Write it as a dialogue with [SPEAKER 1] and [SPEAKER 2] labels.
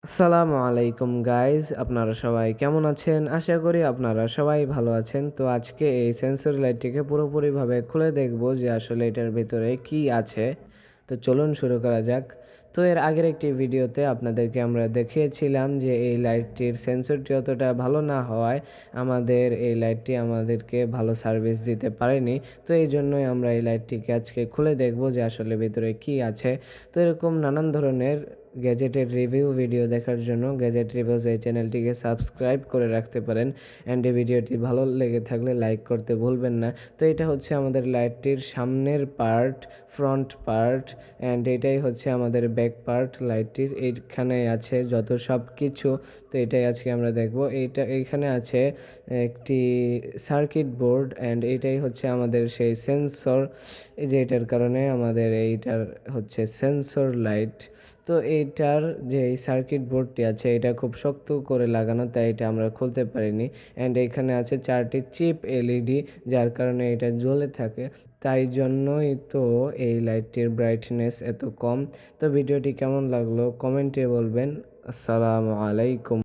[SPEAKER 1] আসসালামু আলাইকুম গাইজ, আপনারা সবাই কেমন আছেন? আশা করি আপনারা সবাই ভালো আছেন। তো আজকে এই সেন্সর লাইটটিকে পুরোপুরিভাবে খুলে দেখব যে আসলে এটার ভেতরে কি আছে। তো চলুন শুরু করা যাক। তো এর আগের একটি ভিডিওতে আপনাদেরকে আমরা দেখিয়েছিলাম যে এই লাইটটির সেন্সরটি অতটা ভালো না হওয়ায় আমাদের এই লাইটটি আমাদেরকে ভালো সার্ভিস দিতে পারেনি। তো এই জন্যই আমরা এই লাইটটিকে আজকে খুলে দেখব যে আসলে ভেতরে কি আছে। তো এরকম নানান ধরনের গ্যাজেটের রিভিউ ভিডিও দেখার জন্য গ্যাজেট রিভিউজ এই চ্যানেলটিকে সাবস্ক্রাইব করে রাখতে পারেন। অ্যান্ড এই ভিডিওটি ভালো লেগে থাকলে লাইক করতে ভুলবেন না। তো এটা হচ্ছে আমাদের লাইটটির সামনের পার্ট, ফ্রন্ট পার্ট, অ্যান্ড এটাই হচ্ছে আমাদের ব্যাক পার্ট লাইটটির। এইখানে আছে যত সব কিছু। তো এটাই আজকে আমরা দেখব। এইখানে আছে একটি সার্কিট বোর্ড, অ্যান্ড এইটাই হচ্ছে আমাদের সেই সেন্সর, এই যে এটার কারণে আমাদের এইটার হচ্ছে সেন্সর লাইট। তো এইটার যে এই সার্কিট বোর্ডটি আছে এটা খুব শক্ত করে লাগানো, তাই এটা আমরা খুলতে পারিনি। অ্যান্ড এখানে আছে 4টি চিপ এলইডি, যার কারণে এটা জ্বলে থাকে। তাই জন্যই তো এই লাইটটির ব্রাইটনেস এত কম। তো ভিডিওটি কেমন লাগলো কমেন্টে বলবেন। আসসালামু আলাইকুম।